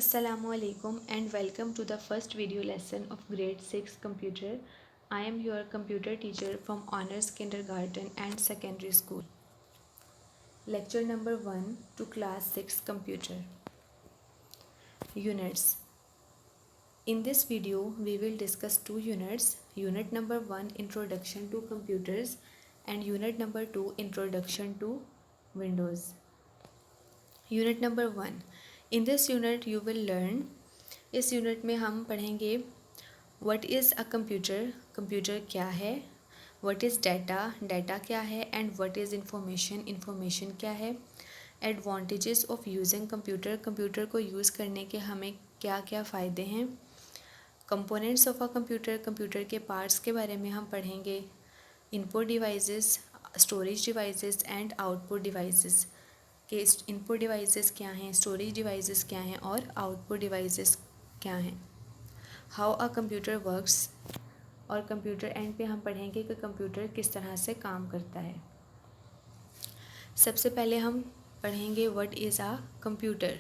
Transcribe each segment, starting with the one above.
Assalamualaikum and welcome to the first video lesson of grade 6 computer. I am your computer teacher from Honors Kindergarten and Secondary School. Lecture number 1 to class 6 computer. Units. In this video we will discuss two units. Unit number 1 Introduction to Computers and unit number 2 Introduction to Windows. Unit number 1. In this unit you will learn. इस unit में हम पढ़ेंगे what is a computer, computer क्या है, what is data, data क्या है, and what is information, information क्या है, advantages of using computer, computer को यूज़ करने के हमें क्या क्या फ़ायदे हैं, components of a computer, computer के पार्ट्स के बारे में हम पढ़ेंगे, input devices, storage devices and output devices के इनपुट डिवाइसेस क्या हैं, स्टोरेज डिवाइसेस क्या हैं और आउटपुट डिवाइसेस क्या हैं, हाउ अ कंप्यूटर वर्क्स, और कंप्यूटर एंड पे हम पढ़ेंगे कि कंप्यूटर किस तरह से काम करता है। सबसे पहले हम पढ़ेंगे what is a computer.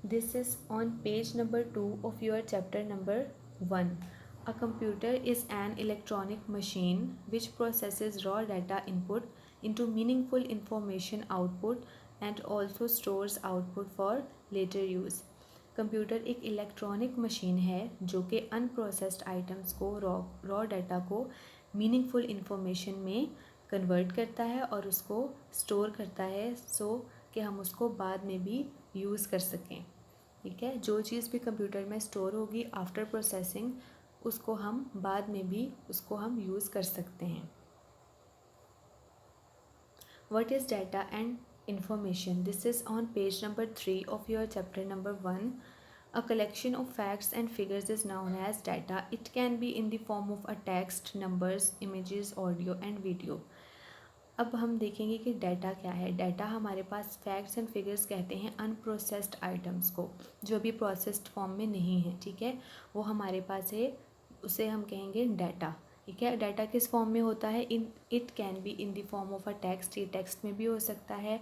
This is on page number 2 of your chapter number 1. A computer is an electronic machine which processes raw data input into meaningful information output and also stores output for later use. Computer एक electronic machine है जो कि unprocessed items को raw data को meaningful information में convert करता है और उसको स्टोर करता है सो कि हम उसको बाद में भी यूज़ कर सकें। ठीक है, जो चीज़ भी कंप्यूटर में स्टोर होगी आफ्टर प्रोसेसिंग उसको हम बाद में भी उसको हम यूज़ कर सकते हैं। What is data and information. This is on page number 3 of your chapter number 1. A collection of facts and figures is known as data. It can be in the form of a text, numbers, images, audio and video. अब हम देखेंगे कि data क्या है। Data हमारे पास facts and figures कहते हैं unprocessed items को, जो अभी प्रोसेस्ड फॉर्म में नहीं है। ठीक है, वो हमारे पास है, उसे हम कहेंगे डाटा। ठीक है, डाटा किस फॉर्म में होता है? It can be in the form of a text, ये टेक्स्ट में भी हो सकता है।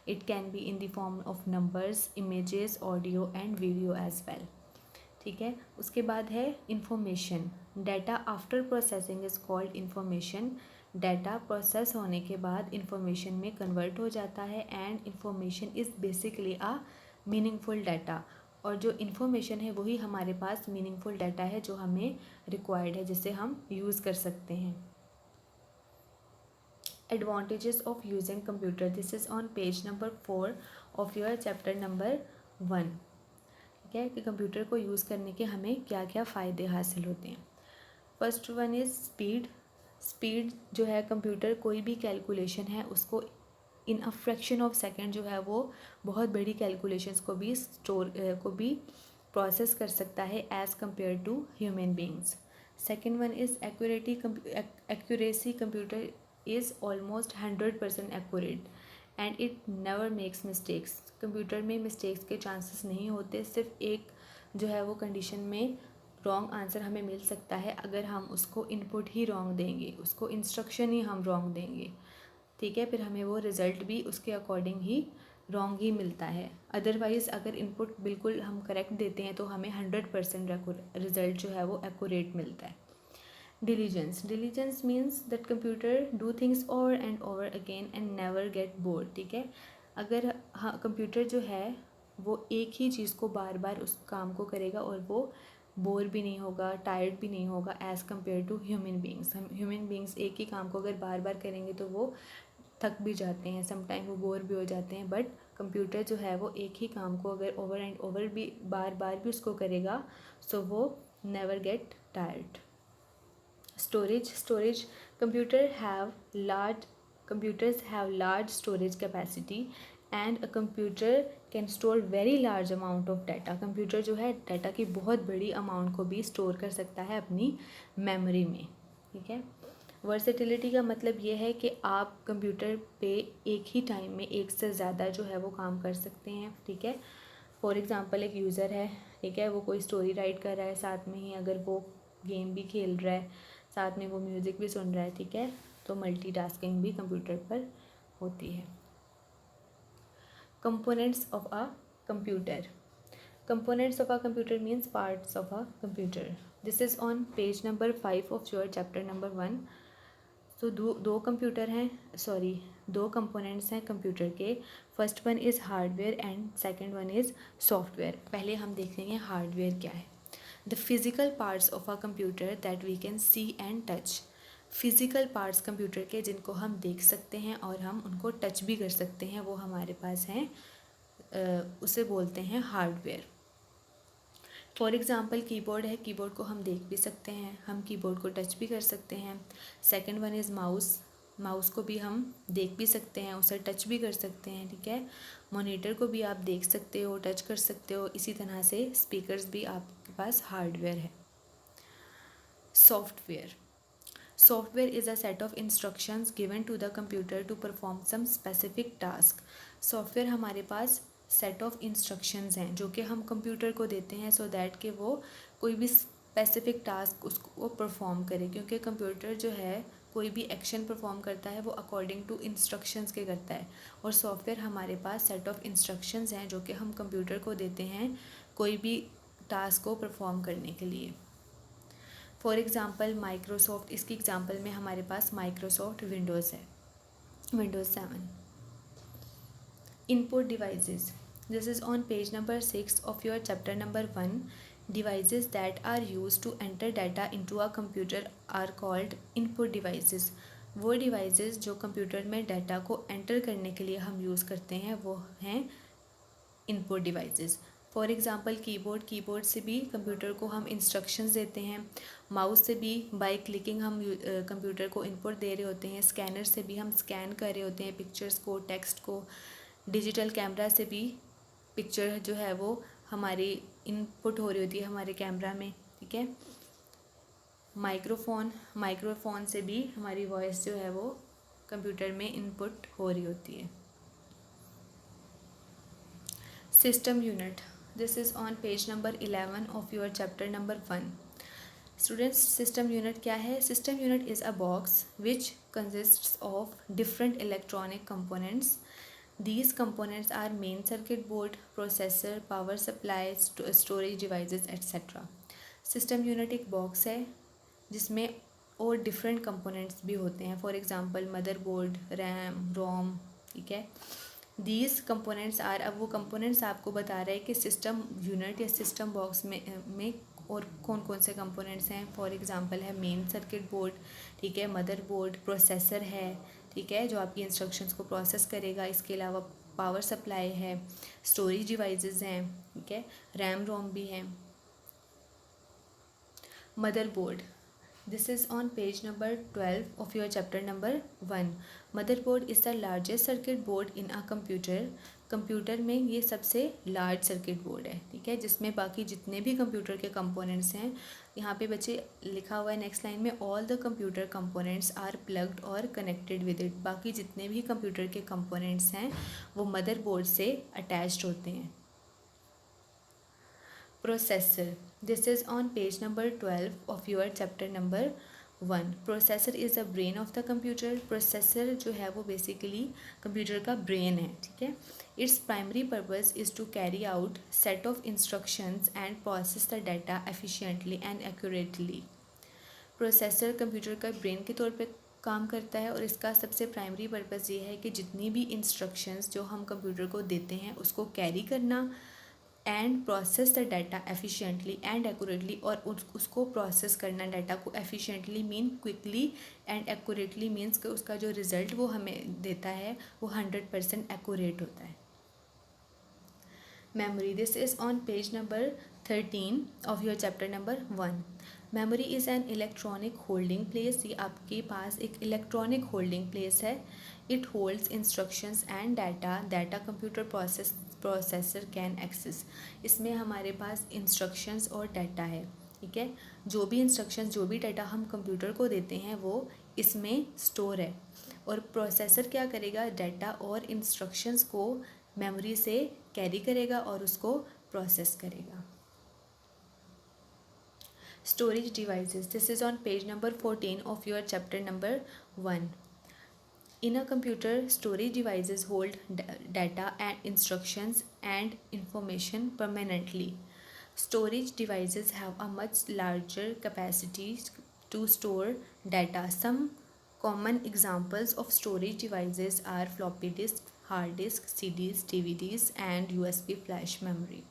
It can be in the form of numbers, images, audio and video as well. ठीक है, उसके बाद है information. Data after processing is called information. Data process होने के बाद इंफॉर्मेशन में कन्वर्ट हो जाता है and information is basically a meaningful data. और जो इन्फॉर्मेशन है वही हमारे पास मीनिंगफुल डाटा है जो हमें रिक्वायर्ड है, जिसे हम यूज़ कर सकते हैं। Advantages of using computer, this is on page number 4 of your chapter number 1। ठीक है, कि कंप्यूटर को यूज़ करने के हमें क्या क्या फ़ायदे हासिल होते हैं। First one is speed. Speed जो है, कंप्यूटर कोई भी कैलकुलेशन है उसको इन अ फ्रैक्शन ऑफ सेकेंड जो है वो बहुत बड़ी कैलकुलेशंस को भी प्रोसेस कर सकता है as compare to human beings. Second one is accuracy. Computer is almost 100% accurate and it never makes mistakes. Computer में मिस्टेक्स के चांसेस नहीं होते। सिर्फ एक जो है वो कंडीशन में रॉन्ग आंसर हमें मिल सकता है अगर हम उसको इनपुट ही रॉन्ग देंगे, उसको इंस्ट्रक्शन ही हम रॉन्ग देंगे। ठीक है, फिर हमें वो रिज़ल्ट भी उसके अकॉर्डिंग ही रॉन्ग ही मिलता है। अदरवाइज़ अगर इनपुट बिल्कुल हम करेक्ट देते हैं तो हमें 100% रिज़ल्ट जो है वो एक्यूरेट मिलता है। Diligence. Diligence means that computer do things over and over again and never get bored. ठीक है, अगर हाँ कंप्यूटर जो है वो एक ही चीज़ को बार बार उस काम को करेगा और वो बोर भी नहीं होगा, टायर्ड भी नहीं होगा as compare to human beings. हम ह्यूमन बींग्स एक ही काम को अगर बार बार करेंगे तो वो थक भी जाते हैं, समटाइम वो बोर भी हो जाते हैं। बट कंप्यूटर जो है वो एक ही काम को अगर ओवर एंड ओवर भी बार बार भी उसको करेगा सो वो never get tired. Storage. Storage, computers have large storage capacity and a computer can store very large amount of data. Computer जो है डाटा की बहुत बड़ी अमाउंट को भी स्टोर कर सकता है अपनी मेमोरी में। ठीक है, वर्सेटिलिटी का मतलब ये है कि आप कंप्यूटर पे एक ही टाइम में एक से ज़्यादा जो है वो काम कर सकते हैं। ठीक है, फॉर एग्ज़ाम्पल एक यूज़र है, ठीक है, वो कोई स्टोरी राइट कर रहा है, साथ में ही अगर वो गेम भी खेल रहा है, साथ में वो म्यूज़िक भी सुन रहा है। ठीक है, तो मल्टीटास्किंग भी कंप्यूटर पर होती है। Components of a computer. Components of a computer means parts of a computer. This is on page number 5 of your chapter number 1. तो दो कंप्यूटर हैं, दो कंपोनेंट्स हैं कंप्यूटर के. First one is hardware and second one is software. पहले हम देखेंगे hardware क्या है. The physical parts of a computer that we can see and touch. Physical parts computer के जिनको हम देख सकते हैं और हम उनको टच भी कर सकते हैं, वो हमारे पास हैं, उसे बोलते हैं हार्डवेयर. फॉर एग्ज़ाम्पल कीबोर्ड है, कीबोर्ड को हम देख भी सकते हैं, हम कीबोर्ड को टच भी कर सकते हैं. Second one is mouse. Mouse को भी हम देख भी सकते हैं, उसे टच भी कर सकते हैं. ठीक है. मॉनिटर को भी आप देख सकते हो, टच कर सकते हो. इसी तरह से स्पीकर्स भी आपके पास हार्डवेयर है. Software. Software is a set of instructions given to the computer to perform some specific task. Software हमारे पास set of instructions हैं जो कि हम कंप्यूटर को देते हैं so that कि वो कोई भी specific task उसको परफॉर्म करे, क्योंकि कंप्यूटर जो है कोई भी एक्शन परफॉर्म करता है वो अकॉर्डिंग टू इंस्ट्रक्शंस के करता है, और सॉफ्टवेयर हमारे पास सेट ऑफ इंस्ट्रक्शंस हैं जो कि हम कंप्यूटर को देते हैं कोई भी टास्क को परफॉर्म करने के लिए. फॉर एग्ज़ाम्पल माइक्रोसॉफ्ट, इसकी एग्ज़ाम्पल में हमारे पास माइक्रोसॉफ्ट विंडोज़ है, Windows 7. Input devices. This is on page number 6 of your chapter number 1. Devices that are used to enter data into a computer are called input devices. वो devices जो computer में data को enter करने के लिए हम use करते हैं वो हैं input devices. For example keyboard, keyboard से भी कंप्यूटर को हम इंस्ट्रक्शंस देते हैं. माउस से भी बाय क्लिकिंग हम कंप्यूटर को इनपुट दे रहे होते हैं. स्कैनर से भी हम स्कैन कर रहे होते हैं पिक्चर्स को, टेक्स्ट को. डिजिटल कैमरा से भी पिक्चर जो है वो हमारी इनपुट हो रही होती है हमारे कैमरा में. ठीक है. माइक्रोफोन से भी हमारी वॉइस जो है वो कंप्यूटर में इनपुट हो रही होती है. System unit. This is on page number 11 of your chapter number 1. Students, system unit क्या है? System unit is a box which consists of different electronic components. These components are main circuit board, processor, power supply, storage devices, etc. System unit एक box है जिसमें और different components भी होते हैं. For example motherboard, RAM, रोम. ठीक है. These components are, अब वो कंपोनेंट्स आपको बता रहे हैं कि सिस्टम यूनिट या सिस्टम बॉक्स में और कौन कौन से कंपोनेंट्स हैं. फॉर एग्जांपल है मेन सर्किट बोर्ड. ठीक है. मदरबोर्ड, प्रोसेसर है. ठीक है, जो आपकी इंस्ट्रक्शंस को प्रोसेस करेगा. इसके अलावा पावर सप्लाई है, स्टोरेज डिवाइसेस हैं. ठीक है. रैम रोम भी हैं. Motherboard. This is on page number 12 of your chapter number 1. Motherboard is the largest circuit board in a computer. Computer में ये सबसे लार्ज सर्किट बोर्ड है. ठीक है. जिसमें बाकी जितने भी कंप्यूटर के कंपोनेंट्स हैं, यहाँ पे बच्चे लिखा हुआ है नेक्स्ट लाइन में, all the computer components are plugged और कनेक्टेड विद इट. बाकी जितने भी कंप्यूटर के कंपोनेंट्स हैं वो मदरबोर्ड से अटैच्ड होते हैं. Processor. This is on page number 12 of your chapter number 1. Processor is the brain of the computer. Processor जो है वो basically computer का brain है. ठीक है. Its primary purpose is to carry out set of instructions and process the data efficiently and accurately. Processor computer का brain के तौर पे काम करता है और इसका सबसे प्राइमरी पर्पज़ ये है कि जितनी भी इंस्ट्रक्शंस जो हम कंप्यूटर को देते हैं उसको कैरी करना and process the data efficiently and accurately, और उसको प्रोसेस करना डाटा को efficiently mean quickly and accurately means कि उसका जो रिज़ल्ट वो हमें देता है वो 100% एक्यूरेट होता है. Memory. This is on page number 13 of your chapter number 1. Memory is an electronic holding place. ये आपके पास एक इलेक्ट्रॉनिक होल्डिंग प्लेस है. It holds instructions and data computer processor can access. इसमें हमारे पास इंस्ट्रक्शंस और डाटा है. ठीक है. जो भी इंस्ट्रक्शंस, जो भी डाटा हम कंप्यूटर को देते हैं वो इसमें स्टोर है, और प्रोसेसर क्या करेगा, डाटा और इंस्ट्रक्शंस को मेमोरी से कैरी करेगा और उसको प्रोसेस करेगा. Storage devices. This is on page number 14 of your chapter number 1. In a computer, storage devices hold data and instructions and information permanently. Storage devices have a much larger capacity to store data. Some common examples of storage devices are floppy disk, hard disk, CDs, DVDs and USB flash memory.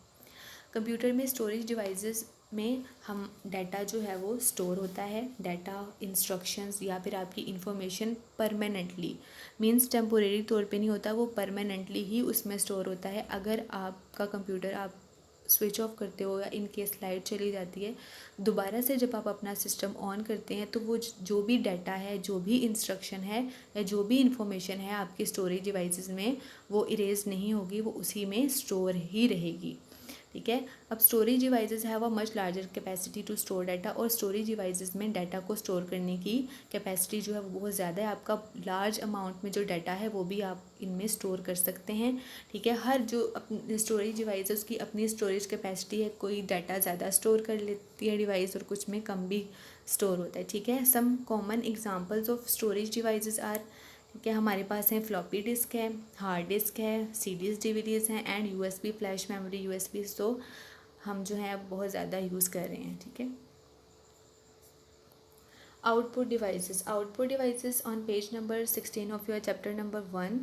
Computer में storage devices में हम data जो है वो store होता है, data, instructions या फिर आपकी इन्फॉर्मेशन परमानेंटली, मींस टेम्पोरेरी तौर पे नहीं होता, वो परमानेंटली ही उसमें स्टोर होता है. अगर आपका कंप्यूटर आप स्विच ऑफ करते हो या इन केस लाइट चली जाती है, दोबारा से जब आप अपना सिस्टम ऑन करते हैं तो वो जो भी डाटा है, जो भी इंस्ट्रक्शन है या जो भी इंफॉर्मेशन है आपके स्टोरेज डिवाइसेस में, वो इरेज नहीं होगी, वो उसी में स्टोर ही रहेगी. ठीक है. अब storage devices have a much larger capacity to store data, और स्टोरेज डिवाइसेस में डाटा को स्टोर करने की कैपेसिटी जो है वो बहुत ज़्यादा है. आपका लार्ज अमाउंट में जो डाटा है वो भी आप इनमें स्टोर कर सकते हैं. ठीक है. हर जो अपनी स्टोरेज डिवाइस है उसकी अपनी स्टोरेज कैपेसिटी है. कोई डाटा ज़्यादा स्टोर कर लेती है डिवाइस और कुछ में कम भी स्टोर होता है. ठीक है. Some common examples of storage devices are, ठीक है, हमारे पास है फ्लॉपी डिस्क है, हार्ड डिस्क है, सीडीज डीवीडीज हैं and USB flash memory. USB तो हम जो है बहुत ज़्यादा यूज़ कर रहे हैं. ठीक है. Output devices on page number 16 of your chapter number 1.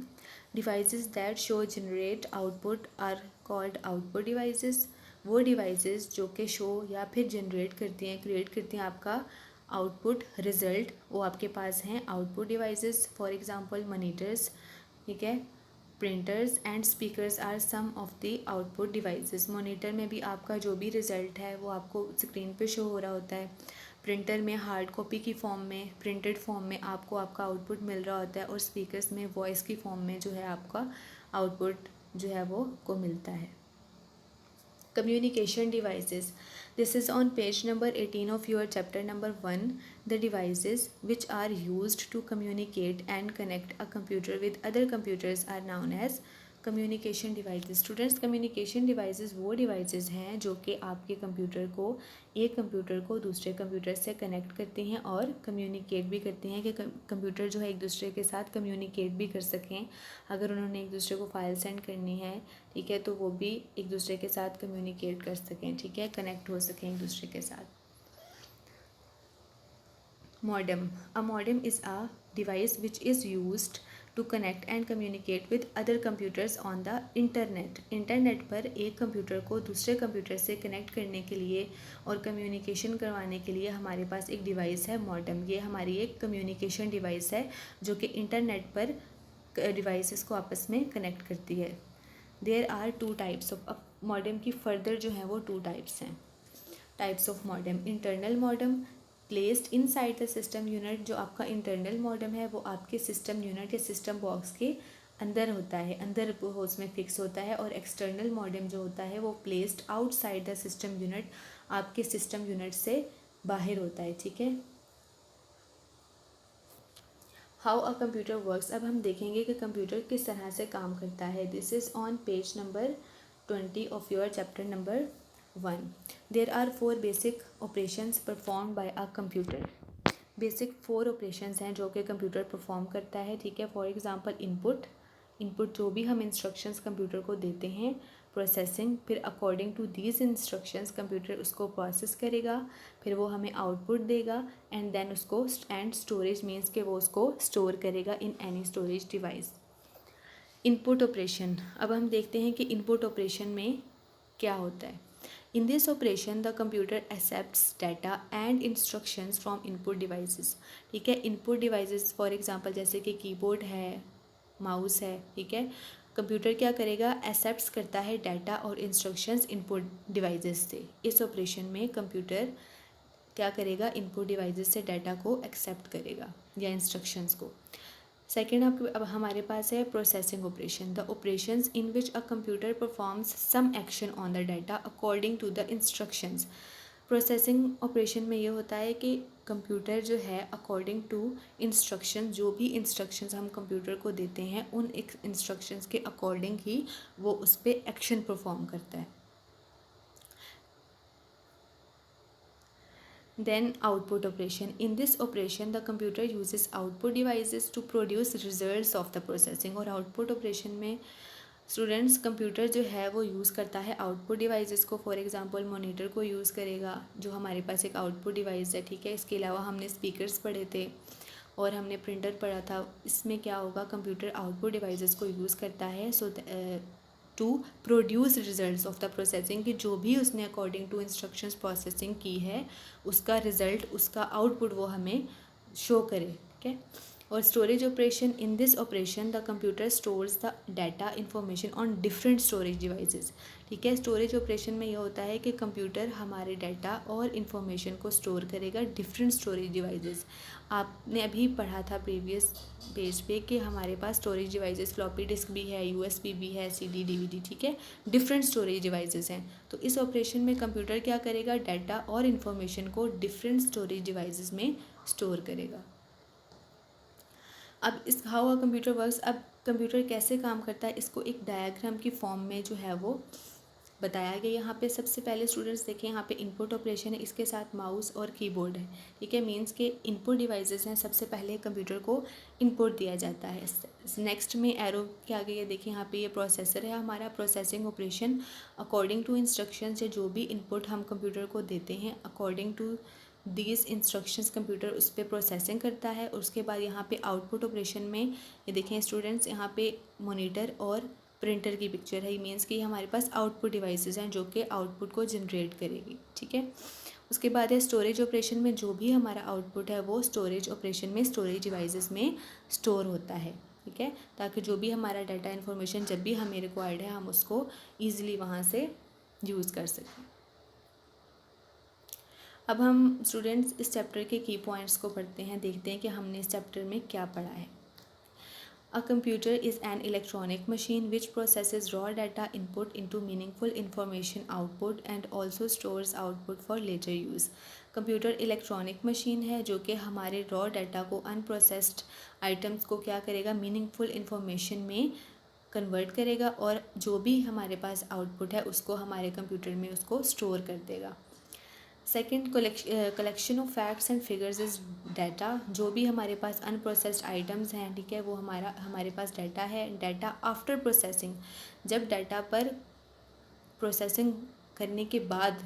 Devices that show generate output are called output devices. वो डिवाइसेस जो कि शो या फिर जनरेट करती हैं, क्रिएट करती हैं आपका आउटपुट रिजल्ट, वो आपके पास हैं output devices. For example monitors, ठीक है, printers and speakers are some of the output devices. Monitor में भी आपका जो भी रिजल्ट है वो आपको स्क्रीन पे शो हो रहा होता है. प्रिंटर में हार्ड कॉपी की फॉर्म में, प्रिंटेड फॉर्म में आपको आपका आउटपुट मिल रहा होता है, और स्पीकर्स में वॉइस की फॉर्म में जो है आपका आउटपुट जो है वो को मिलता है. Communication devices. This is on page number 18 of your chapter number 1. The devices which are used to communicate and connect a computer with other computers are known as communication devices. Students, communication devices वो devices हैं जो कि आपके computer को, एक computer को दूसरे computer से कनेक्ट करती हैं और कम्युनिकेट भी करती हैं कि कंप्यूटर जो है एक दूसरे के साथ कम्युनिकेट भी कर सकें. अगर उन्होंने एक दूसरे को फाइल सेंड करनी है, ठीक है, तो वो भी एक दूसरे के साथ कम्युनिकेट कर सकें. ठीक है, कनेक्ट हो सकें एक दूसरे के साथ. Modem. A modem is a device which is used to connect and communicate with other computers on the internet. Internet पर एक कंप्यूटर को दूसरे कंप्यूटर से कनेक्ट करने के लिए और कम्युनिकेशन करवाने के लिए हमारे पास एक डिवाइस है मॉडेम. ये हमारी एक कम्युनिकेशन डिवाइस है जो कि इंटरनेट पर डिवाइसेस को आपस में कनेक्ट करती है. There are 2 types of modem की फर्दर जो हैं वो 2 टाइप्स हैं. Types of modem. Internal modem placed inside the system unit. जो आपका इंटरनल मॉडेम है वो आपके सिस्टम यूनिट या सिस्टम बॉक्स के अंदर होता है, अंदर उसमें फिक्स होता है. और एक्सटर्नल मॉडेम जो होता है वो placed outside the system unit, आपके सिस्टम यूनिट से बाहर होता है. ठीक है. How a computer works. अब हम देखेंगे कि कंप्यूटर किस तरह से काम करता है. This is on page number 20 of your chapter number 1. There are 4 basic operations performed by a computer. Basic 4 operations हैं जो कि कंप्यूटर परफॉर्म करता है. ठीक है. फॉर एग्जांपल इनपुट जो भी हम इंस्ट्रक्शंस कंप्यूटर को देते हैं. प्रोसेसिंग, फिर according to these instructions computer उसको प्रोसेस करेगा, फिर वो हमें आउटपुट देगा, एंड देन उसको एंड स्टोरेज मीन्स के वो उसको स्टोर करेगा in any storage device. Input operation. अब हम देखते हैं कि इनपुट ऑपरेशन में क्या होता है. In this operation, the computer accepts data and instructions from input devices. ठीक है. input devices for example जैसे कि कीबोर्ड है, माउस है. ठीक है. कंप्यूटर क्या करेगा, एक्सेप्ट करता है डाटा और इंस्ट्रक्शंस इनपुट डिवाइसेस से. इस ऑपरेशन में कंप्यूटर क्या करेगा, इनपुट डिवाइसेस से डाटा को एक्सेप्ट करेगा या इंस्ट्रक्शंस को. सेकेंड अब हमारे पास है processing operation. The operations in which a computer performs some action on the data according to the instructions. Processing operation में ये होता है कि कंप्यूटर जो है अकॉर्डिंग टू इंस्ट्रक्शन, जो भी इंस्ट्रक्शंस हम कंप्यूटर को देते हैं उन इंस्ट्रक्शंस के अकॉर्डिंग ही वो उस पर एक्शन परफॉर्म करता है. Then output operation. In this operation, the computer uses output devices to produce results of the processing. और output operation में स्टूडेंट्स कंप्यूटर जो है वो यूज़ करता है आउटपुट डिवाइसेस को. फॉर एग्जांपल मॉनिटर को यूज़ करेगा जो हमारे पास एक आउटपुट डिवाइस है, ठीक है. इसके अलावा हमने स्पीकर्स पढ़े थे और हमने प्रिंटर पढ़ा था. इसमें क्या होगा, कंप्यूटर आउटपुट डिवाइसेस को यूज़ करता है to produce results of the processing, कि जो भी उसने अकॉर्डिंग टू इंस्ट्रक्शंस प्रोसेसिंग की है उसका रिजल्ट, उसका आउटपुट वो हमें शो करे, ठीक है. और storage operation. In this operation the computer stores the data information on different storage devices, ठीक है. स्टोरेज ऑपरेशन में यह होता है कि कंप्यूटर हमारे डाटा और इन्फॉर्मेशन को स्टोर करेगा डिफरेंट स्टोरेज डिवाइसेस. आपने अभी पढ़ा था प्रीवियस पेज पे कि हमारे पास स्टोरेज डिवाइसेस फ्लॉपी डिस्क भी है, यूएसबी भी है, सीडी डीवीडी, ठीक है. डिफरेंट स्टोरेज डिवाइसेस हैं. तो इस ऑपरेशन में कंप्यूटर क्या करेगा, डाटा और इन्फॉर्मेशन को डिफरेंट स्टोरेज डिवाइसेस में स्टोर करेगा. अब इस हाउ अ कंप्यूटर वर्क्स. अब कंप्यूटर कैसे काम करता है इसको एक डायग्राम की फॉर्म में जो है वो बताया गया. यहाँ पे सबसे पहले स्टूडेंट्स देखें, यहाँ पे इनपुट ऑपरेशन है, इसके साथ माउस और कीबोर्ड है, ठीक है. मींस के इनपुट डिवाइसेस हैं. सबसे पहले कंप्यूटर को इनपुट दिया जाता है. नेक्स्ट में एरो के आगे ये देखिए, यहाँ पे ये प्रोसेसर है हमारा. Processing operation according to instruction से जो भी इनपुट हम कंप्यूटर को देते हैं, according to these instructions computer उस पर प्रोसेसिंग करता है. और उसके बाद यहाँ पे आउटपुट ऑपरेशन में ये देखें स्टूडेंट्स, यहाँ पे मॉनिटर और प्रिंटर की पिक्चर है. मीन्स कि हमारे पास आउटपुट डिवाइसेस हैं जो कि आउटपुट को जनरेट करेगी, ठीक है. उसके बाद है स्टोरेज ऑपरेशन में जो भी हमारा आउटपुट है वो स्टोरेज ऑपरेशन में स्टोरेज डिवाइसेस में स्टोर होता है, ठीक है. ताकि जो भी हमारा डाटा इन्फॉर्मेशन जब भी हमें रिक्वायर्ड है हम उसको ईजिली वहाँ से यूज़ कर सकें. अब हम स्टूडेंट्स इस चैप्टर के की पॉइंट्स को पढ़ते हैं, देखते हैं कि हमने इस चैप्टर में क्या पढ़ा है. A computer is an electronic machine which processes raw data input into meaningful information output and also stores output for later use. Computer electronic machine है जो कि हमारे रॉ डाटा को, अनप्रोसेस्ड आइटम्स को क्या करेगा, मीनिंगफुल इंफॉर्मेशन में convert करेगा और जो भी हमारे पास आउटपुट है उसको हमारे कंप्यूटर में उसको स्टोर कर देगा. Second, collection of facts and figures is data. जो भी हमारे पास अनप्रोसेस्ड आइटम्स हैं, ठीक है, वो हमारे पास डाटा है. डाटा आफ्टर प्रोसेसिंग, जब डाटा पर प्रोसेसिंग करने के बाद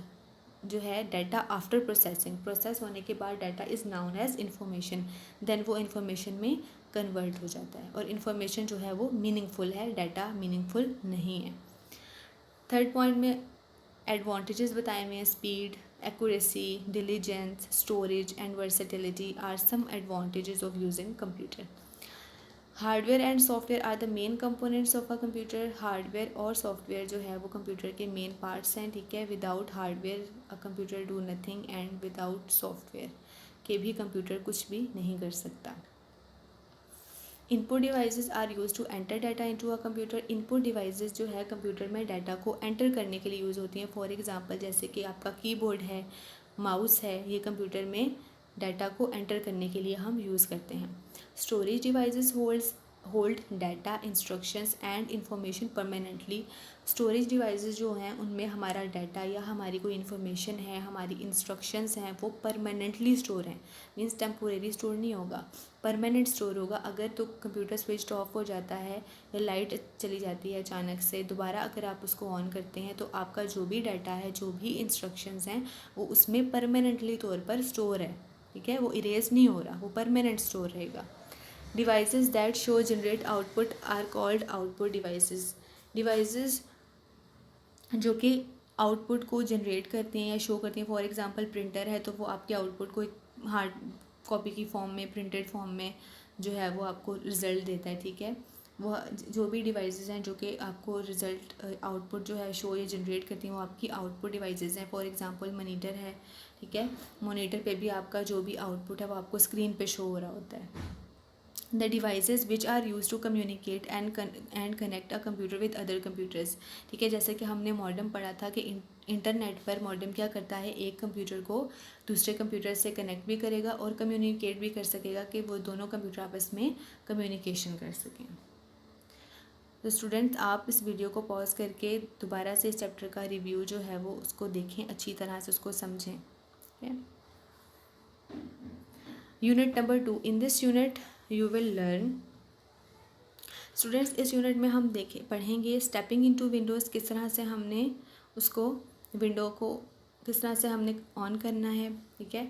जो है डाटा आफ्टर प्रोसेसिंग, प्रोसेस होने के बाद data is known as information. Then वो इन्फॉर्मेशन में कन्वर्ट हो जाता है और इन्फॉर्मेशन जो है वो मीनिंगफुल है, डाटा मीनिंगफुल नहीं है. थर्ड पॉइंट में एडवांटेजेस बताए हुए हैं. Speed, accuracy, diligence, storage and versatility are some advantages of using computer. Hardware and software are the main components of a computer. Hardware और software जो है वो कंप्यूटर के मेन पार्ट्स हैं, ठीक है. Without hardware a computer do nothing and without software के भी कंप्यूटर कुछ भी नहीं कर सकता. Input devices are used to enter data into a computer. Input devices जो है कंप्यूटर में डाटा को एंटर करने के लिए यूज़ होती हैं. फॉर एग्जांपल जैसे कि आपका कीबोर्ड है, माउस है, ये कंप्यूटर में डाटा को एंटर करने के लिए हम यूज़ करते हैं. Storage devices hold data, instructions and information permanently. Storage devices जो हैं उनमें हमारा डाटा या हमारी कोई इन्फॉर्मेशन है, हमारी इंस्ट्रक्शंस हैं, वो परमानेंटली स्टोर हैं. मीन्स टेम्पोरेरी स्टोर नहीं होगा, परमानेंट स्टोर होगा. अगर तो कंप्यूटर स्विच ऑफ हो जाता है या लाइट चली जाती है अचानक से, दोबारा अगर आप उसको ऑन करते हैं तो आपका जो भी डाटा है, जो भी इंस्ट्रक्शंस हैं, वो उसमें परमानेंटली तौर पर स्टोर है, ठीक है. वो इरेज नहीं हो रहा, वो परमानेंट स्टोर रहेगा. Devices that show generate output are called output devices. Devices जो कि आउटपुट को जनरेट करते हैं या शो करते हैं. फॉर एग्जांपल प्रिंटर है तो वो आपके आउटपुट को एक हार्ड कॉपी की फॉर्म में, प्रिंटेड फॉर्म में जो है वो आपको रिज़ल्ट देता है, ठीक है. वो जो भी डिवाइसेस हैं जो कि आपको रिज़ल्ट आउटपुट जो है शो या जनरेट करती हैं वो आपकी आउटपुट डिवाइसेस हैं. फॉर एग्जांपल मॉनिटर है, ठीक है. मॉनिटर पे भी आपका जो भी आउटपुट है वो आपको स्क्रीन पे शो हो रहा होता है. The devices which are used to communicate and connect a computer with other computers. ठीक है, जैसे कि हमने मॉडेम पढ़ा था कि इंटरनेट पर मॉडेम क्या करता है, एक कंप्यूटर को दूसरे कंप्यूटर से कनेक्ट भी करेगा और कम्युनिकेट भी कर सकेगा कि वो दोनों कंप्यूटर आपस में कम्युनिकेशन कर सकें. तो स्टूडेंट आप इस वीडियो को पॉज करके दोबारा से इस चैप्टर का रिव्यू जो है वो उसको देखें, अच्छी तरह से उसको समझें, ठीक है. Unit number 2, in this unit you will learn. Students, इस यूनिट में हम पढ़ेंगे स्टेपिंग इनटू विंडोज़, किस तरह से हमने उसको विंडो को किस तरह से हमने ऑन करना है, ठीक है।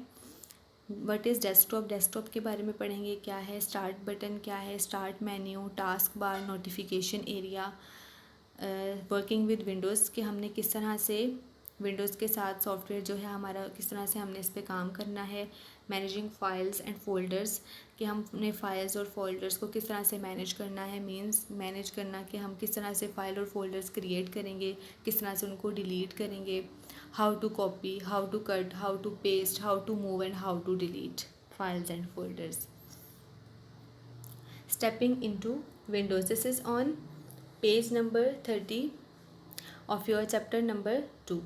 व्हाट इज़ डेस्कटॉप, डेस्कटॉप के बारे में पढ़ेंगे, क्या है स्टार्ट बटन, क्या है start menu, task bar, notification area, working with Windows कि हमने किस तरह से विंडोज़ के साथ सॉफ्टवेयर जो है हमारा किस तरह से हमने इस पर काम करना है। मैनेजिंग फाइल्स एंड फोल्डर्स कि हम अपने फाइल्स और फोल्डर्स को किस तरह से मैनेज करना है, मीन्स मैनेज करना कि हम किस तरह से फाइल और फोल्डर्स क्रिएट करेंगे, किस तरह से उनको डिलीट करेंगे, how to copy, how to cut, how to paste, how to move and how to delete files and folders. Stepping into Windows, this is on page number 30 of your chapter number 2.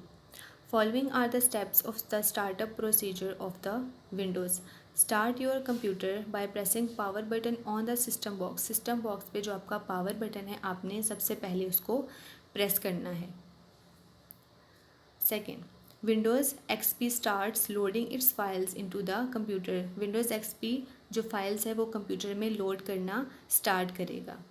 Following are the steps of the startup procedure of the Windows. Start your computer by pressing power button on the system box. System box पे जो आपका power button है आपने सबसे पहले उसको press करना है। Second, Windows XP starts loading its files into the computer. Windows XP जो files है वो कंप्यूटर में लोड करना स्टार्ट करेगा।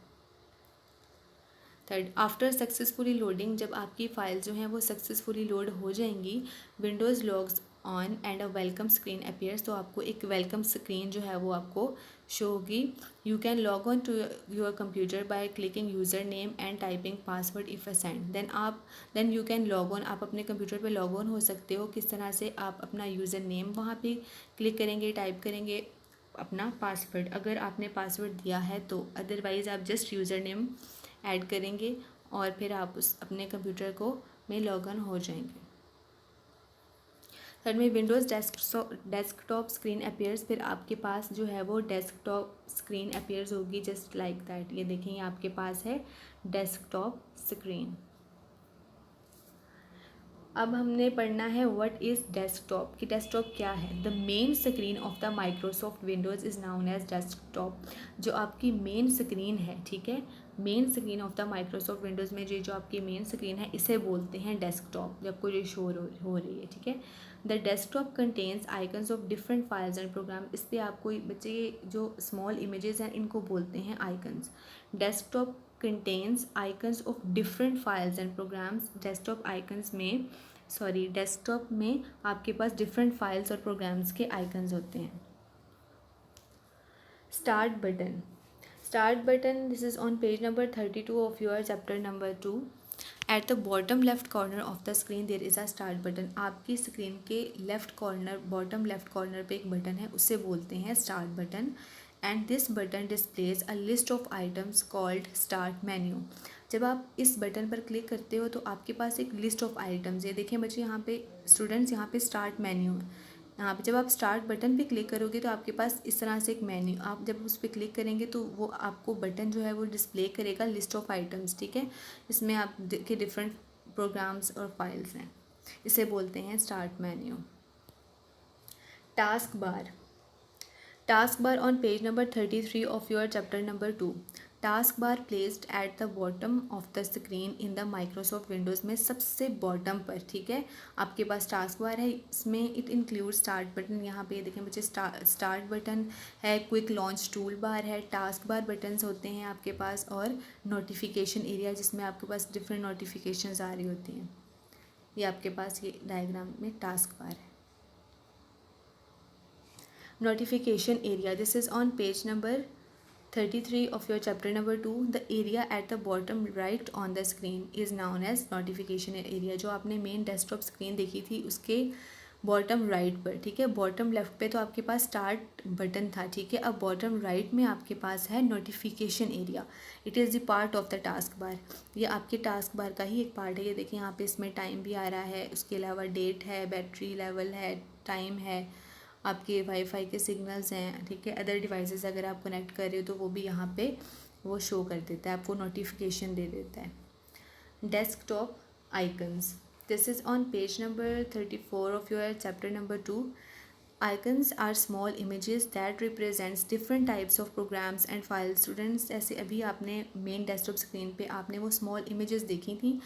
थर्ड, आफ्टर सक्सेसफुली लोडिंग, जब आपकी फाइल जो हैं वो सक्सेसफुली लोड हो जाएंगी, Windows logs on and a welcome screen appears, तो आपको एक वेलकम स्क्रीन जो है वो आपको शो होगी। You can log on to your computer by clicking user name and typing password if assigned. Then you can log on, आप अपने कंप्यूटर पे लॉग ऑन हो सकते हो। किस तरह से, आप अपना यूज़र नेम वहाँ पे क्लिक करेंगे, टाइप करेंगे अपना पासवर्ड अगर आपने पासवर्ड दिया है तो, अदरवाइज़ आप जस्ट यूज़र नेम ऐड करेंगे और फिर आप उस अपने कंप्यूटर को में लॉग इन हो जाएंगे। थर्ड में विंडोज़ डेस्कटॉप स्क्रीन अपीयर्स, फिर आपके पास जो है वो डेस्कटॉप स्क्रीन अपीयर्स होगी जस्ट लाइक दैट। ये देखेंगे आपके पास है डेस्कटॉप स्क्रीन। अब हमने पढ़ना है व्हाट इज़ डेस्कटॉप, कि डेस्कटॉप क्या है। The main screen of the Microsoft Windows is known as desktop. जो आपकी मेन स्क्रीन है, ठीक है, main screen of the Microsoft Windows में जो आपकी मेन स्क्रीन है इसे बोलते हैं डेस्कटॉप, जब कोई शो हो रही है, ठीक है। The desktop contains icons of different files and program, इस पर आपको बच्चे जो स्मॉल इमेजेस हैं इनको बोलते हैं icons. Desktop contains icons of different files and programs, desktop में आपके पास डिफरेंट फाइल्स और प्रोग्राम्स के आइकन्स होते हैं। Start button, this is on page number 32 of your chapter number 2। At the bottom left corner of the screen there is a start button. आपकी screen के left corner, bottom left corner पे एक button है, उसे बोलते हैं start button. And this button displays a list of items called start menu. जब आप इस बटन पर क्लिक करते हो तो आपके पास एक लिस्ट ऑफ आइटम्स है। देखिए बच्चे यहाँ पे, स्टूडेंट्स, यहाँ पे स्टार्ट मेन्यू है। यहाँ पे जब आप स्टार्ट बटन पे क्लिक करोगे तो आपके पास इस तरह से एक मेन्यू, आप जब उस पर क्लिक करेंगे तो वो आपको बटन जो है वो डिस्प्ले करेगा लिस्ट ऑफ आइटम्स, ठीक है। इसमें आप के डिफरेंट प्रोग्राम्स और फाइल्स हैं, इसे बोलते हैं start menu. Task bar on page number 33 of your chapter number 2। Task bar placed at the bottom of the screen in the Microsoft Windows में सबसे बॉटम पर, ठीक है, आपके पास टास्क बार है। इसमें इट इंक्लूड स्टार्ट बटन, यहाँ पे देखें बच्चे स्टार्ट बटन है, क्विक लॉन्च टूल बार है, टास्क बार बटन्स होते हैं आपके पास, और नोटिफिकेशन एरिया जिसमें आपके पास डिफरेंट नोटिफिकेशंस आ रही होती हैं। ये आपके पास ये डायग्राम में टास्क बार है। Notification area, this is on page number 33 of your chapter number 2. The area at the bottom right on the screen is known as notification area। जो आपने मेन डेस्कटॉप स्क्रीन देखी थी उसके bottom right पर, ठीक है, bottom left पे तो आपके पास स्टार्ट बटन था, ठीक है। अब बॉटम राइट में आपके पास है notification area. It is the part of the task बार, ये आपके टास्क बार का ही एक पार्ट है। ये देखिए यहाँ पे इसमें टाइम भी आ रहा है, उसके अलावा डेट है, बैटरी लेवल है, टाइम है, आपके वाईफाई के सिग्नल्स हैं, ठीक है। अदर डिवाइसेस अगर आप कनेक्ट कर रहे हो तो वो भी यहाँ पे वो शो कर देता है, आपको नोटिफिकेशन दे देता है। Desktop icons, this is on page number 34 of your chapter number 2। Icons are small images that represents different types of programs and files. Students, ऐसे अभी आपने मेन डेस्कटॉप स्क्रीन पे आपने वो स्मॉल इमेजेस देखी थी,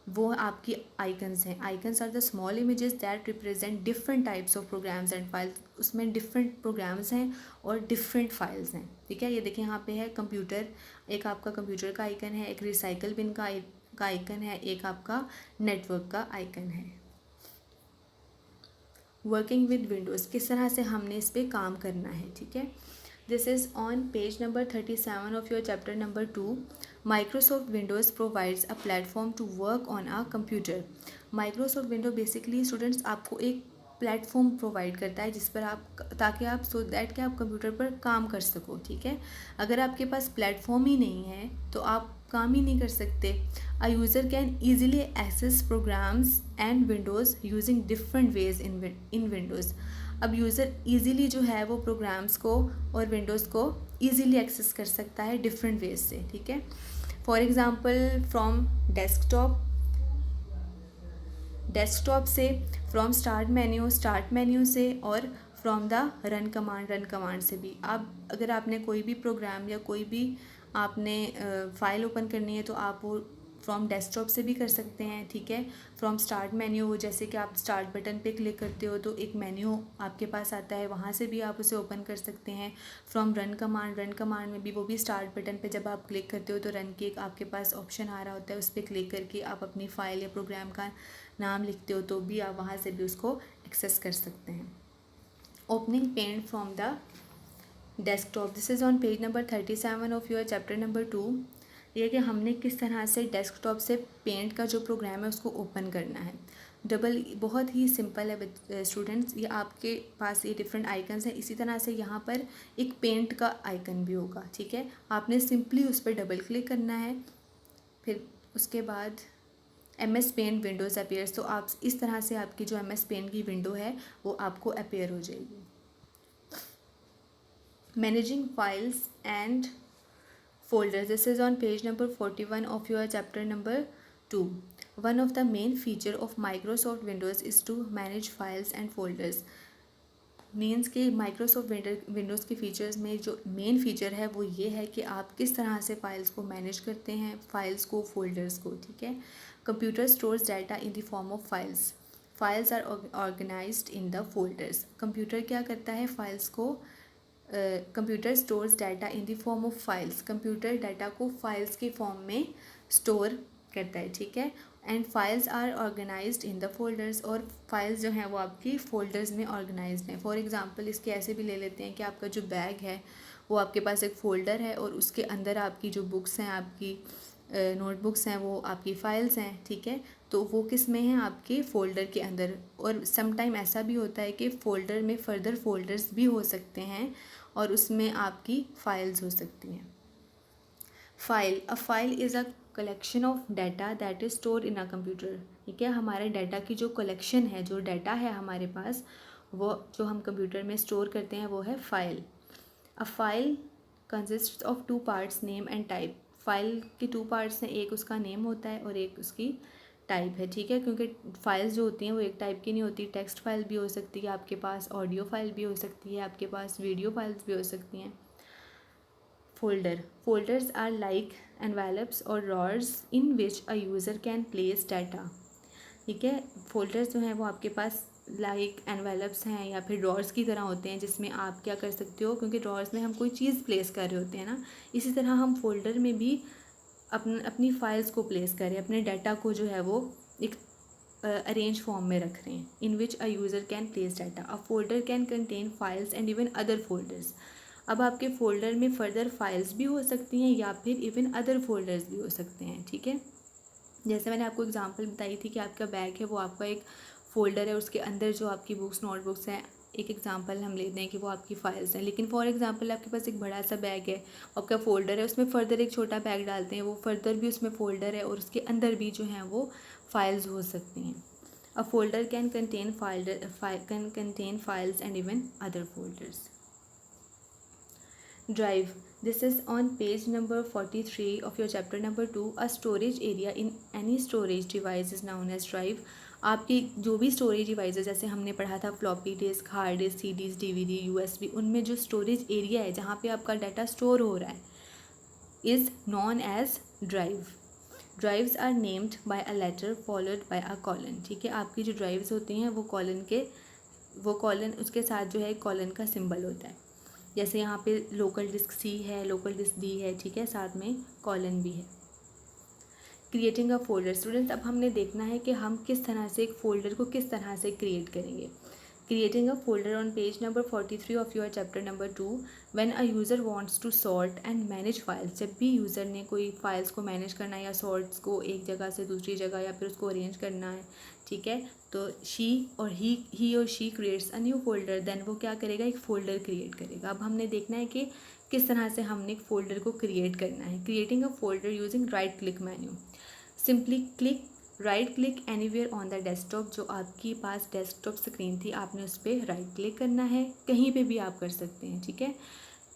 वो आपकी आइकन्स हैं। Icons are the small images that represent different types of programs and files. उसमें डिफरेंट प्रोग्राम्स हैं और डिफरेंट फाइल्स हैं, ठीक है। ये देखिए यहाँ पे है कंप्यूटर, एक आपका कंप्यूटर का आइकन है, एक रिसाइकल बिन का आइकन है, एक आपका नेटवर्क का आइकन है। वर्किंग विद विंडोज़, किस तरह से हमने इस पर काम करना है, ठीक है। This is on page number 37 of your chapter number 2। Microsoft Windows provides a platform to work on a computer. Microsoft window basically students आपको एक प्लेटफॉर्म प्रोवाइड करता है जिस पर आप, ताकि आप सो दैट कि आप कंप्यूटर पर काम कर सको, ठीक है। अगर आपके पास प्लेटफॉर्म ही नहीं है तो आप काम ही नहीं कर सकते। A user can easily access programs and windows using different ways in Windows. अब यूज़र ईजिली जो है वो प्रोग्राम्स को और विंडोज़ को ईजिली एक्सेस कर सकता है डिफरेंट वेज से, ठीक है। फॉर एग्ज़ाम्पल फ्रॉम डेस्कटॉप से, फ्रॉम स्टार्ट मेन्यू से, और फ्रॉम द रन कमांड से भी। आप अगर आपने कोई भी प्रोग्राम या कोई भी आपने फ़ाइल ओपन करनी है तो आप वो फ्रॉम डेस्कटॉप से भी कर सकते हैं, ठीक है। फ्रॉम स्टार्ट मेन्यू, जैसे कि आप स्टार्ट बटन पे क्लिक करते हो तो एक मेन्यू आपके पास आता है, वहाँ से भी आप उसे ओपन कर सकते हैं। फ्रॉम रन कमांड में भी वो भी स्टार्ट बटन पे जब आप क्लिक करते हो तो रन की एक आपके पास ऑप्शन आ रहा होता है, उस पर क्लिक करके आप अपनी फ़ाइल या प्रोग्राम का नाम लिखते हो तो भी आप वहाँ से भी उसको एक्सेस कर सकते हैं। Opening Paint from the desktop, this is on page number 37 of your chapter number 2। ये कि हमने किस तरह से डेस्कटॉप से पेंट का जो प्रोग्राम है उसको ओपन करना है। बहुत ही सिंपल है स्टूडेंट्स, ये आपके पास ये डिफरेंट आइकन्स हैं, इसी तरह से यहाँ पर एक पेंट का आइकन भी होगा, ठीक है। आपने सिंपली उस पर डबल क्लिक करना है, फिर उसके बाद MS पेंट विंडोज़ अपीयर्स, तो आप इस तरह से आपकी जो MS पेंट की विंडो है वो आपको अपीयर हो जाएगी। Managing files and folders, this is on page number 41 of your chapter number 2. One of the main feature of Microsoft Windows is to manage files and folders. Means कि Microsoft Windows के features में जो main feature है वो ये है कि आप किस तरह से फाइल्स को मैनेज करते हैं, फाइल्स को, फोल्डर्स को, ठीक है। Computer stores data in the form of files are organised in the folders. Computer क्या करता है, फाइल्स को, computer stores data in the form of files. Computer data को फाइल्स के फॉर्म में स्टोर करता है, ठीक है। And files are organised in the folders, और फाइल्स जो हैं वो आपकी फ़ोल्डर्स में ऑर्गेनाइज्ड हैं। फॉर एग्जांपल इसके ऐसे भी ले लेते हैं कि आपका जो बैग है वो आपके पास एक फ़ोल्डर है और उसके अंदर आपकी जो बुक्स हैं, आपकी नोटबुक्स हैं, वो आपकी फ़ाइल्स हैं, ठीक है। तो वो किस में हैं, आपके फ़ोल्डर के अंदर। और समटाइम ऐसा भी होता है कि फ़ोल्डर में फर्दर फोल्डर्स भी हो सकते हैं और उसमें आपकी फ़ाइल्स हो सकती हैं। अ file is a collection of data that is store in a computer, ठीक है। हमारे डाटा की जो कलेक्शन है, जो डाटा है हमारे पास, वो जो हम कंप्यूटर में स्टोर करते हैं वो है file. A file consist of 2 parts, name and type. File के 2 पार्ट्स हैं, एक उसका नेम होता है और एक उसकी टाइप है, ठीक है। क्योंकि फाइल्स जो होती हैं वो एक टाइप की नहीं होती, टेक्स्ट फाइल भी हो सकती है आपके पास, ऑडियो फाइल भी हो सकती है आपके पास, वीडियो फाइल्स भी हो सकती हैं। Folders are like envelopes or drawers in which a user can place data, ठीक है। फोल्डर्स जो हैं वो आपके पास लाइक एनवेलप्स हैं या फिर ड्रॉर्स की तरह होते हैं, जिसमें आप क्या कर सकते हो, क्योंकि ड्रॉर्स में हम कोई चीज़ प्लेस कर रहे होते हैं ना, इसी तरह हम फोल्डर में भी अपनी फाइल्स को प्लेस करें, अपने डाटा को जो है वो एक अरेंज फॉर्म में रख रहे हैं। In which a user can place data. A folder can contain files and even other folders. अब आपके फ़ोल्डर में फर्दर फाइल्स भी हो सकती हैं या फिर इवन अदर फोल्डर्स भी हो सकते हैं, ठीक है। जैसे मैंने आपको एग्जांपल बताई थी कि आपका बैग है वो आपका एक फ़ोल्डर है, उसके अंदर जो आपकी बुक्स, नोटबुक्स हैं, एक एग्जांपल हम लेते हैं कि वो आपकी फ़ाइल्स हैं। लेकिन फॉर एग्जांपल आपके पास एक बड़ा सा बैग है, आपका फ़ोल्डर है, उसमें फ़र्दर एक छोटा बैग डालते हैं, वो फर्दर भी उसमें फ़ोल्डर है और उसके अंदर भी जो हैं वो फाइल्स हो सकती हैं। अ folder can contain files and even other folders. Drive. This is on page number 43 of your chapter number 2. A storage area in any storage device is known as drive. आपकी जो भी स्टोरेज डिवाइस है, जैसे हमने पढ़ा था floppy disk, hard disk, CDs, DVD, USB, उनमें जो स्टोरेज एरिया है जहाँ पे आपका डाटा स्टोर हो रहा है is known as drive. Drives are named by a letter followed by a colon, ठीक है। आपकी जो ड्राइव्स होती हैं वो कॉलन उसके साथ जो है कॉलन का सिंबल होता है। जैसे यहाँ पे लोकल डिस्क सी है, लोकल डिस्क डी है, ठीक है, साथ में कॉलन भी है। क्रिएटिंग अ फोल्डर, स्टूडेंट्स अब हमने देखना है कि हम किस तरह से एक फ़ोल्डर को किस तरह से क्रिएट करेंगे। Creating a folder on page number 43 of your chapter number 2, when a user wants to sort and manage files, जब भी यूज़र ने कोई फाइल्स को मैनेज करना है या सॉर्ट्स को एक जगह से दूसरी जगह या फिर उसको अरेंज करना है, ठीक है, तो he or she creates a new folder, then वो क्या करेगा, एक फ़ोल्डर क्रिएट करेगा। अब हमने देखना है कि किस तरह से हमने एक फ़ोल्डर को क्रिएट करना है। Creating a folder using right click menu, simply write click anywhere on the desktop, जो आपके पास डेस्कटॉप स्क्रीन थी आपने उस पर राइट क्लिक करना है, कहीं पे भी आप कर सकते हैं, ठीक है।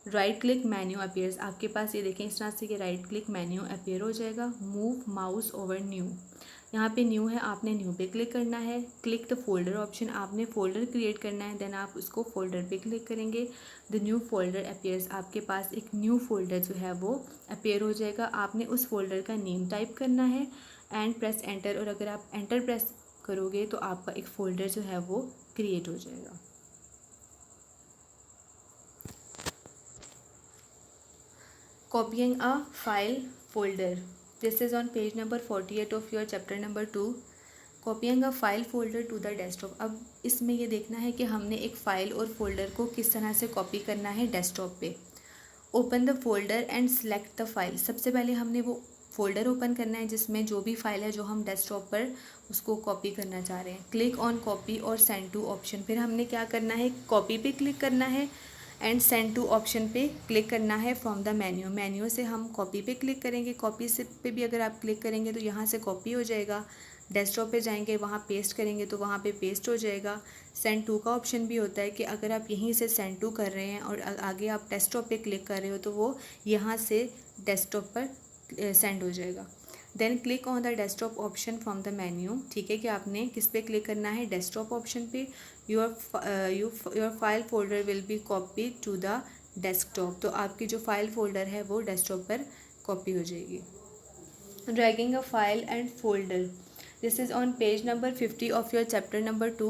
राइट क्लिक मेन्यू अपीयर्स, आपके पास ये देखें इस तरह से कि राइट क्लिक मेन्यू अपीयर हो जाएगा। मूव माउस ओवर न्यू, यहाँ पे न्यू है, आपने न्यू पे क्लिक करना है। क्लिक द फोल्डर ऑप्शन, आपने फोल्डर क्रिएट करना है, देन आप उसको फोल्डर पे क्लिक करेंगे। द न्यू फोल्डर अपीयर्स, आपके पास एक न्यू फोल्डर जो है वो अपीयर हो जाएगा। आपने उस फोल्डर का नेम टाइप करना है एंड प्रेस एंटर, और अगर आप एंटर प्रेस करोगे तो आपका एक फ़ोल्डर जो है वो क्रिएट हो जाएगा। Copying a file folder, this is on page number 48 of your chapter number 2. Copying a file folder to the desktop, अब इसमें ये देखना है कि हमने एक फ़ाइल और फोल्डर को किस तरह से कॉपी करना है डेस्कटॉप पे। Open the folder and select the file, सबसे पहले हमने वो फोल्डर ओपन करना है जिसमें जो भी फाइल है जो हम डेस्कटॉप पर उसको कॉपी करना चाह रहे हैं। क्लिक ऑन कॉपी और सेंड टू ऑप्शन, फिर हमने क्या करना है, कॉपी पे क्लिक करना है एंड सेंड टू ऑप्शन पे क्लिक करना है फ्रॉम द मेन्यू से हम कॉपी पे क्लिक करेंगे। कॉपी से पे भी अगर आप क्लिक करेंगे तो यहाँ से कॉपी हो जाएगा। डेस्कटॉप पे जाएंगे, वहाँ पेस्ट करेंगे तो वहाँ पे पेस्ट हो जाएगा। सेंड टू का ऑप्शन भी होता है कि अगर आप यहीं से सेंड टू कर रहे हैं और आगे आप डेस्कटॉप पे क्लिक कर रहे हो तो वो यहाँ से डेस्कटॉप पर सेंड हो जाएगा। Then click on the desktop option from the menu, ठीक है, कि आपने किस पे क्लिक करना है, डेस्कटॉप ऑप्शन पे। Your file folder will be copy to the desktop, तो आपकी जो फाइल फोल्डर है वो डेस्कटॉप पर कॉपी हो जाएगी। Dragging a file and folder, this is on page number 50 of your chapter number 2.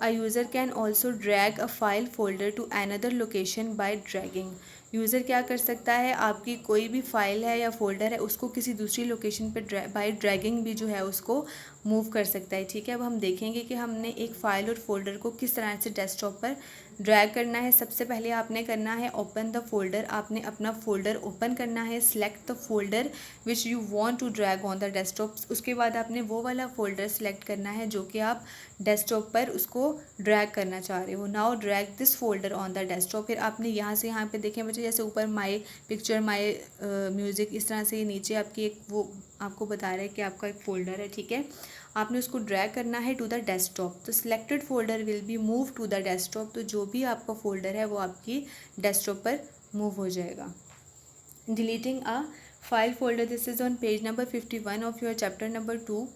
A user can also drag a file folder to another location by dragging. User क्या कर सकता है, आपकी कोई भी फाइल है या फोल्डर है उसको किसी दूसरी लोकेशन पर बाय ड्रैगिंग भी जो है उसको मूव कर सकता है, ठीक है। अब हम देखेंगे कि हमने एक फ़ाइल और फोल्डर को किस तरह से डेस्कटॉप पर ड्रैग करना है। सबसे पहले आपने करना है ओपन द फोल्डर, आपने अपना फोल्डर ओपन करना है। Select the folder which you want to drag on the desktop, उसके बाद आपने वो वाला फोल्डर सेलेक्ट करना है जो कि आप डेस्कटॉप पर उसको ड्रैग करना चाह रहे हो। Now drag this folder on the desktop, फिर आपने यहाँ से यहाँ पे देखें बच्चे, जैसे ऊपर माई पिक्चर, माई म्यूज़िक, इस तरह से नीचे आपकी एक वो आपको बता रहा है कि आपका एक फ़ोल्डर है, ठीक है। आपने उसको ड्रैग करना है टू द डेस्कटॉप, तो selected folder will be move to the desktop, तो जो भी आपका फोल्डर है वो आपकी डेस्कटॉप पर मूव हो जाएगा। Deleting a file folder, this is on page number 51 of your chapter number 2.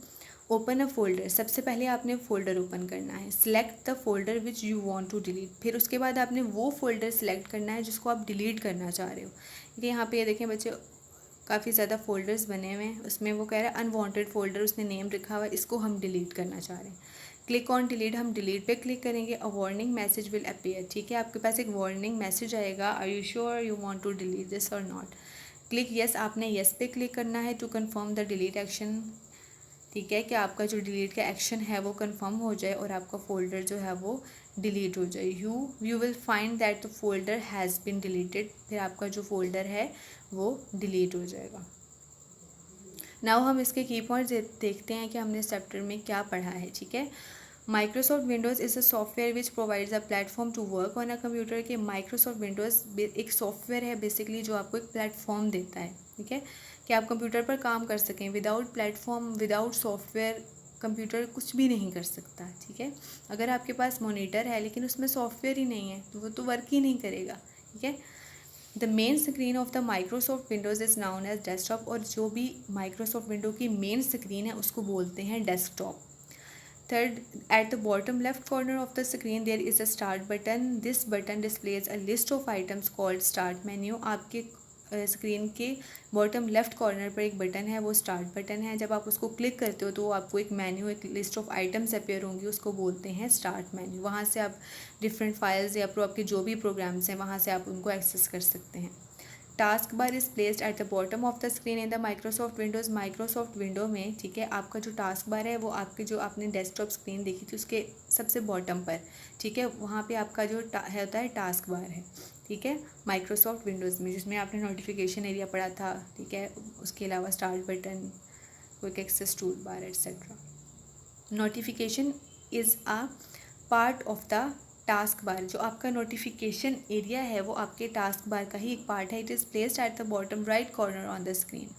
Open a folder, सबसे पहले आपने फोल्डर ओपन करना है। Select the folder which you want to delete, फिर उसके बाद आपने वो फोल्डर सेलेक्ट करना है जिसको आप डिलीट करना चाह रहे हो। ये यहाँ पे ये देखें बच्चे, काफ़ी ज़्यादा फोल्डर्स बने हुए हैं, उसमें वो कह रहा है अनवांटेड फोल्डर, उसने नेम लिखा हुआ है, इसको हम डिलीट करना चाह रहे हैं। क्लिक ऑन डिलीट, हम डिलीट पे क्लिक करेंगे। A warning message will appear, ठीक है, आपके पास एक वार्निंग मैसेज आएगा, are you sure you want to delete this or not. Click yes, आपने यस पे क्लिक करना है to confirm the delete action, ठीक है, कि आपका जो डिलीट का एक्शन है वो कंफर्म हो जाए और आपका फोल्डर जो है वो डिलीट हो जाए। You will find that the folder has been deleted, फिर आपका जो फोल्डर है वो डिलीट हो जाएगा। नाउ हम इसके की पॉइंट्स देखते हैं कि हमने इस चैप्टर में क्या पढ़ा है, ठीक है। Microsoft Windows is a software which provides a platform to work on a computer, के माइक्रोसॉफ्ट विंडोज़ एक सॉफ्टवेयर है बेसिकली जो आपको एक प्लेटफॉर्म देता है, ठीक है, कि आप कंप्यूटर पर काम कर सकें। Without platform, without software computer कुछ भी नहीं कर सकता, ठीक है। अगर आपके पास मॉनिटर है लेकिन उसमें सॉफ्टवेयर ही नहीं है तो वो तो वर्क ही नहीं करेगा, ठीक है। The main screen of the Microsoft Windows is known as desktop, और जो भी माइक्रोसॉफ्ट विंडो की मेन स्क्रीन है उसको बोलते हैं desktop. Third, at the bottom left corner of the screen there is a start button. This button displays a list of items called start menu. आपके screen के बॉटम लेफ़्ट कॉर्नर पर एक button है, वो स्टार्ट बटन है। जब आप उसको क्लिक करते हो तो आपको एक मेन्यू, एक लिस्ट ऑफ आइटम्स अपीयर होंगी, उसको बोलते हैं स्टार्ट मेन्यू। वहाँ से आप डिफरेंट फाइल्स या आपके जो भी प्रोग्राम्स हैं वहाँ से आप उनको एक्सेस कर सकते हैं। Task bar is placed at the bottom of the screen in the Microsoft Windows. Microsoft window में, ठीक है, आपका जो टास्क बार है वो आपके जो आपने डेस्कटॉप स्क्रीन देखी थी उसके सबसे बॉटम पर, ठीक है, वहाँ पे आपका जो होता है टास्क बार है, ठीक है, माइक्रोसॉफ्ट विंडोज़ में, जिसमें आपने नोटिफिकेशन एरिया पढ़ा था, ठीक है, उसके अलावा start button, quick access tool bar etcetera. Notification is a part of the task bar. जो आपका नोटिफिकेशन एरिया है वो आपके टास्क बार का ही एक पार्ट है। It is placed at the bottom right corner on the screen.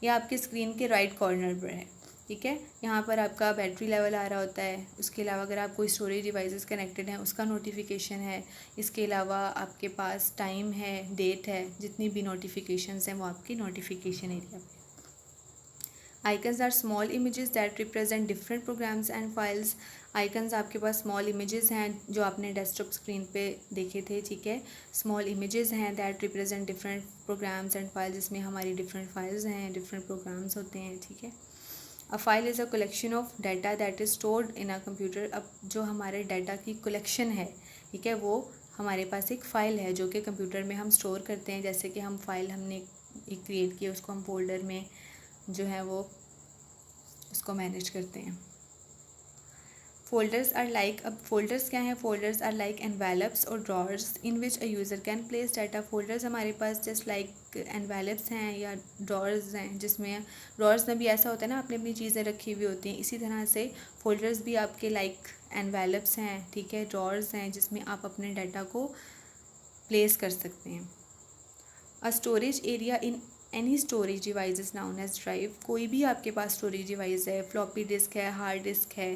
यह आपके स्क्रीन के राइट कॉर्नर पर है, ठीक है। यहाँ पर आपका बैटरी लेवल आ रहा होता है। उसके अलावा अगर आप कोई स्टोरेज डिवाइसेस कनेक्टेड हैं उसका नोटिफिकेशन है। इसके अलावा आपके पास टाइम है, डेट है, जितनी भी नोटिफिकेशंस हैं वो आपकी नोटिफिकेशन एरिया पे। Icons are small images that represent different programs and files. Icons आपके पास स्मॉल इमेजेस हैं जो आपने डेस्कटॉप स्क्रीन पे देखे थे, ठीक है। स्मॉल इमेजेस हैं that represent different programs and files, जिसमें हमारी डिफरेंट फाइल्स हैं, डिफरेंट प्रोग्राम्स होते हैं, ठीक है। A file is a collection of data that is stored in a computer. अब जो हमारे डाटा की कलेक्शन है, ठीक है, वो हमारे पास एक फ़ाइल है जो कि कंप्यूटर में हम स्टोर करते हैं। जैसे कि हम फाइल हमने एक क्रिएट की, उसको हम फोल्डर में जो है वो उसको मैनेज करते हैं। फोल्डर्स आर लाइक, अब फोल्डर्स क्या हैं? फोल्डर्स आर लाइक एनवेलप्स और drawers in which a user can place data. Folders हमारे पास जस्ट लाइक एनवेलप्स हैं या ड्रॉर्स हैं, जिसमें ड्रॉर्स में भी ऐसा होता है ना, अपनी अपनी चीज़ें रखी हुई होती हैं। इसी तरह से फोल्डर्स भी आपके लाइक एनवेलप्स हैं, ठीक है, ड्रॉर्स हैं, जिसमें आप अपने डाटा को प्लेस कर सकते हैं। A storage area in any storage device is known as drive. कोई भी आपके पास स्टोरेज डिवाइस है, फ्लॉपी डिस्क है, हार्ड डिस्क है,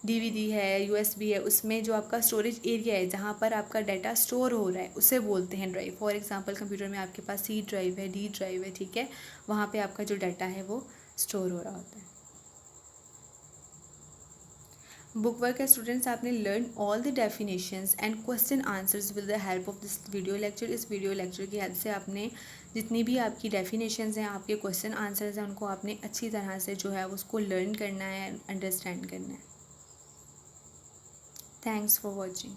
डीवीडी है, यूएसबी है, उसमें जो आपका स्टोरेज एरिया है जहाँ पर आपका डाटा स्टोर हो रहा है उसे बोलते हैं ड्राइव। फॉर एग्जांपल कंप्यूटर में आपके पास सी ड्राइव है, डी ड्राइव है, ठीक है, वहाँ पे आपका जो डाटा है वो स्टोर हो रहा होता है। बुक वर्क है स्टूडेंट्स, आपने learn all the definitions and question answers with the help of this video lecture. इस वीडियो लेक्चर की हेल्प से आपने जितनी भी आपकी डेफिनेशंस हैं, आपके क्वेश्चन आंसर्स हैं, उनको आपने अच्छी तरह से जो है उसको लर्न करना है, अंडरस्टैंड करना है। Thanks for watching.